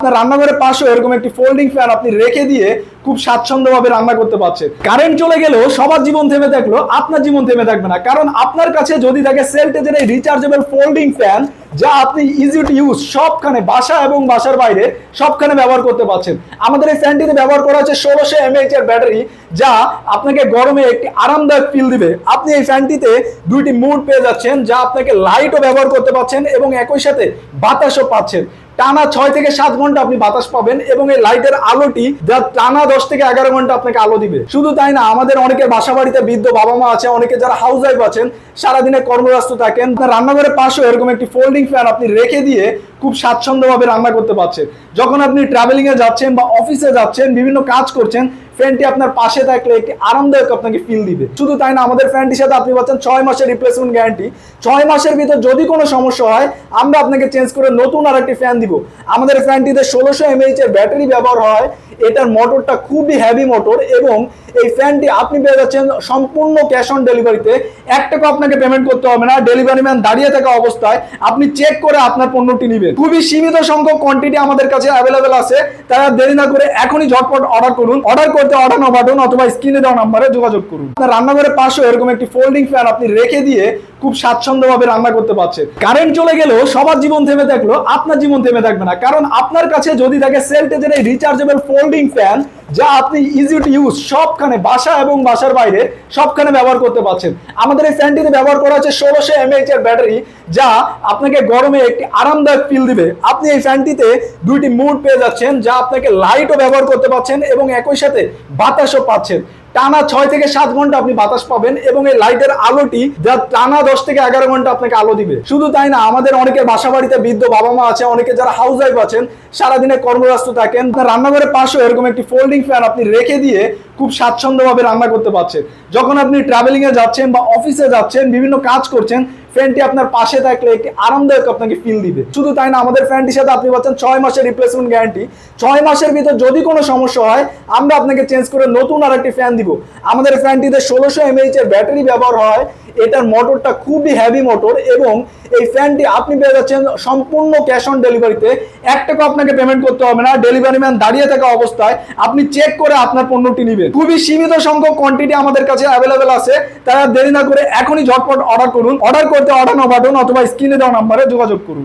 আপনার রান্নাঘরের পাশে এরকম একটি ফোল্ডিং ফ্যান আপনি রেখে দিয়ে খুব স্বাচ্ছন্দ্যভাবে রান্না করতে পারছেন। কারেন্ট চলে গেলেও সবার জীবন থেমে থাকলো, আপনার জীবন থেমে থাকবে না। কারণ আপনার কাছে যদি থাকে সেলটেজের এই রিচার্জেবল ফোল্ডিং ফ্যান, যা আপনি ইজি টু ইউজ, সবখানে বাসা এবং বাসার বাইরে সবখানে ব্যবহার করতে পারছেন। আমাদের এই ফ্যানটিতে ব্যবহার করা হচ্ছে 1600 mAh এর ব্যাটারি, যা আপনাকে গরমে একটি আরামদায়ক ফিল দিবে। আপনি এই ফ্যানটিতে দুইটি মুড পেয়ে যাচ্ছেন, যা আপনাকে লাইটও ব্যবহার করতে পারছেন এবং একই সাথে বাতাসও পাচ্ছেন। টানা 6 থেকে 7 ঘন্টা আপনি বাতাস পাবেন এবং এই লাইটের আলোটি যা টানা 10 থেকে 11 ঘন্টা আপনাকে আলো দিবে। শুধু তাই না, আমাদের অনেকের বাসা বাড়িতে বৃদ্ধ বাবা মা আছে, অনেকে যারা হাউস ওয়াইফ আছেন, সারাদিনে কর্মব্যস্ত থাকেন, রান্নাঘরের পাশে এরকম একটি ফোল্ডিং ফ্যান আপনি রেখে দিয়ে খুব স্বাচ্ছন্দ্যভাবে রান্না করতে পারছেন। যখন আপনি ট্রাভেলিং এ যাচ্ছেন বা অফিসে যাচ্ছেন, বিভিন্ন কাজ করছেন, ফ্যানটি আপনার পাশে থাকলে একটি আরামদায়ক আপনাকে ফিল দিবে। শুধু তাই না, আমাদের ফ্যানটির সাথে আপনি পাচ্ছেন 6 মাসের রিপ্লেসমেন্ট গ্যারান্টি। 6 মাসের ভিতর যদি কোনো সমস্যা হয়, আমরা আপনাকে চেঞ্জ করে নতুন আরেকটি ফ্যান দিব। আমাদের ফ্যানটিতে 1600 mAh এর ব্যাটারি ব্যবহার হয়। এটার মোটরটা খুবই হেভি মোটর এবং এই ফ্যানটি আপনি পেয়ে যাচ্ছেন সম্পূর্ণ ক্যাশ অন ডেলিভারিতে। 1 টাকা আপনাকে পেমেন্ট করতে হবে না। ডেলিভারি ম্যান দাঁড়িয়ে থাকা অবস্থায় আপনি চেক করে আপনার পণ্যটি নেবেন। খুবই সীমিত সংখ্যক কোয়ান্টিটি আমাদের কাছে অ্যাভেলেবেল আছে, তারা দেরি না করে এখনই ঝটপট অর্ডার করুন। অর্ডার করতে অর্ডার নাও বাটন অথবা স্ক্রিনে দেওয়া নম্বরে যোগাযোগ করুন। আপনার রান্নাঘরের পাশে এরকম একটি ফোল্ডিং ফ্যান আপনি রেখে দিয়ে খুব স্বাচ্ছন্দ্যভাবে রান্না করতে পারছেন। কারেন্ট চলে গেলেও সবার জীবন থেমে থাকলো, আপনার জীবন থেমে থাকবে না। কারণ আপনার কাছে যদি থাকে সেলটেজের এই রিচার্জেবল ফোল্ডিং ফ্যান, যা আপনি ইজি টু ইউজ, সবখানে বাসা এবং বাসার বাইরে সবখানে ব্যবহার করতে পারছেন। আমাদের এই ফ্যানটিতে ব্যবহার করা হচ্ছে 1600 mAh এর ব্যাটারি, যা আপনাকে গরমে একটি আরামদায়ক ফিল দিবে। আপনি এই ফ্যানটিতে দুইটি মুড পেয়ে যাচ্ছেন, যা আপনাকে লাইটও ব্যবহার করতে পারছেন এবং একই সাথে বাতাসও পাচ্ছেন। টানা 6 থেকে 7 ঘন্টা আপনি বাতাস পাবেন এবং এই লাইটের আলোটি যা টানা 10 থেকে 11 ঘন্টা আপনাকে আলো দিবে। শুধু তাই না, আমাদের অনেকের বাসা বাড়িতে বৃদ্ধ বাবা মা আছে, অনেকে যারা হাউস ওয়াইফ আছেন, সারাদিনে কর্মব্যস্ত থাকেন, রান্নাঘরের পাশে এরকম একটি ফোল্ডিং ফ্যান আপনি রেখে দিয়ে খুব স্বাচ্ছন্দ্যভাবে রান্না করতে পারছেন। যখন আপনি ট্রাভেলিং এ যাচ্ছেন বা অফিসে যাচ্ছেন, বিভিন্ন কাজ করছেন, ফ্যানটি আপনার পাশে থাকলে একটি আরামদায়ক আপনাকে ফিল দিবে। শুধু তাই না, আমাদের ফ্যানটির সাথে আপনি পাচ্ছেন 6 মাসের রিপ্লেসমেন্ট গ্যারান্টি। 6 মাসের ভিতর যদি কোনো সমস্যা হয়, আমরা আপনাকে চেঞ্জ করে নতুন আরেকটি ফ্যান দিব। আমাদের ফ্যানটিতে 1600 mAh এর ব্যাটারি ব্যবহার হয়। এটার মোটরটা খুবই হেভি মোটর এবং এই ফ্যানটি আপনি পেয়ে যাচ্ছেন সম্পূর্ণ ক্যাশ অন ডেলিভারিতে। 1 টাকা আপনাকে পেমেন্ট করতে হবে না। ডেলিভারি ম্যান দাঁড়িয়ে থাকা অবস্থায় আপনি চেক করে আপনার পণ্যটি নেবেন। খুবই সীমিত সংখ্যক কোয়ান্টিটি আমাদের কাছে অ্যাভেলেবেল আছে, তারা দেরি না করে এখনই ঝটপট অর্ডার করুন। অর্ডার করতে অর্ডার নাও বাটন অথবা স্ক্রিনে দেওয়া নম্বরে যোগাযোগ করুন।